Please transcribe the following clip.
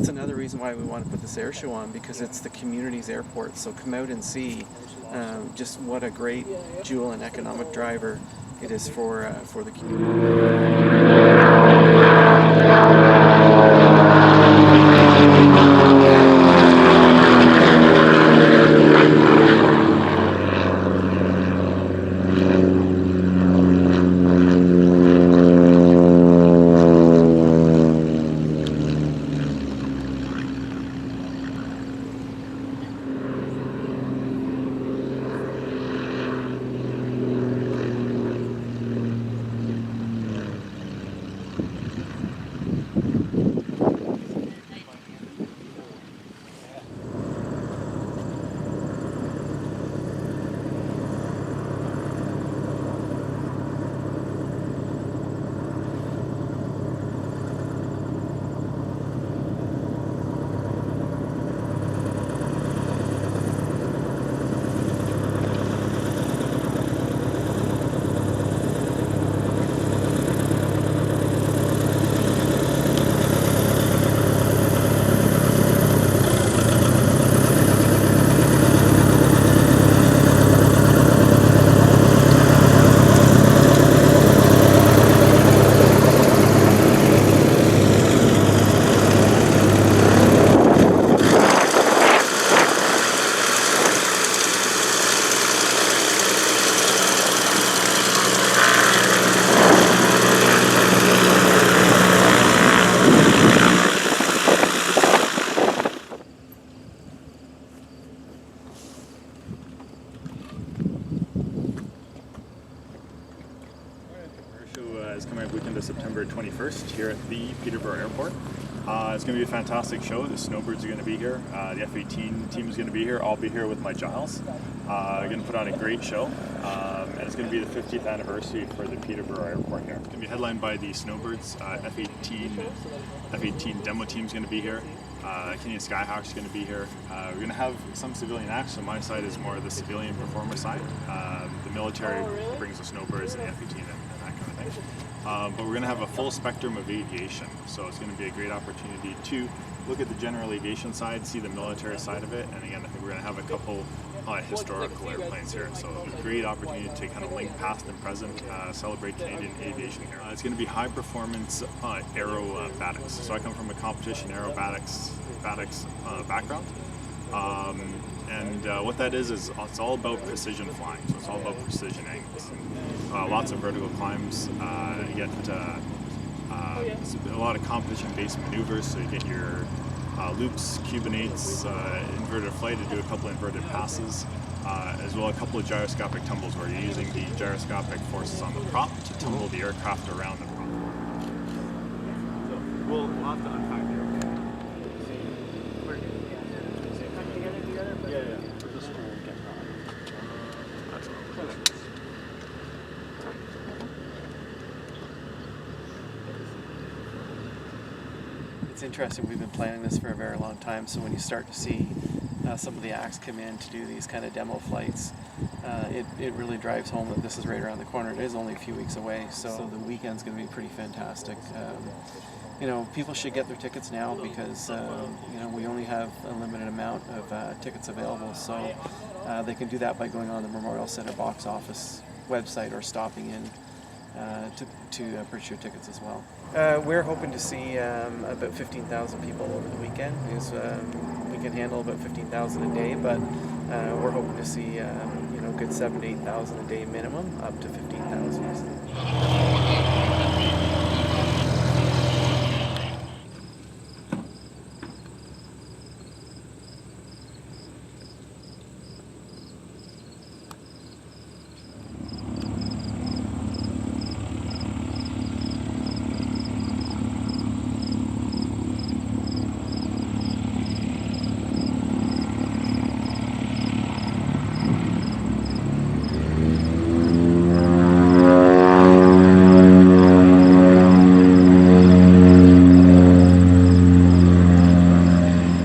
that's another reason why we want to put this air show on, because it's the community's airport. So come out and see just what a great jewel and economic driver it is for the community. Is coming up weekend of September 21st here at the Peterborough Airport. It's going to be a fantastic show. The Snowbirds are going to be here. The F-18 team is going to be here. I'll be here with my Giles. Going to put on a great show. And it's going to be the 50th anniversary for the Peterborough Airport here. It's going to be headlined by the Snowbirds. F-18 demo team is going to be here. Canadian Skyhawks is going to be here. We're going to have some civilian acts, so my side is more the civilian performer side. The military brings the Snowbirds and the F-18 and that kind of thing. But we're going to have a full spectrum of aviation, so it's going to be a great opportunity to look at the general aviation side, see the military side of it, and again, I think we're going to have a couple historical airplanes here, so a great opportunity to kind of link past and present, celebrate Canadian aviation here. It's going to be high performance aerobatics, so I come from a competition aerobatics background. What that is it's all about precision flying, so it's all about precision angles. Lots of vertical climbs, you get a lot of competition-based maneuvers, so you get your loops, cubinates, inverted flight to do a couple inverted passes, as well as a couple of gyroscopic tumbles where you're using the gyroscopic forces on the prop to tumble the aircraft around the prop. So we'll have to unpack the aircraft. It's interesting, we've been planning this for a very long time, so when you start to see some of the acts come in to do these kind of demo flights, it really drives home that this is right around the corner. It is only a few weeks away, so the weekend's going to be pretty fantastic. People should get their tickets now because we only have a limited amount of tickets available, so they can do that by going on the Memorial Centre box office website or stopping in to purchase your tickets as well. We're hoping to see about 15,000 people over the weekend. Because, we can handle about 15,000 a day, but we're hoping to see good 7,000 to 8,000 a day minimum, up to 15,000.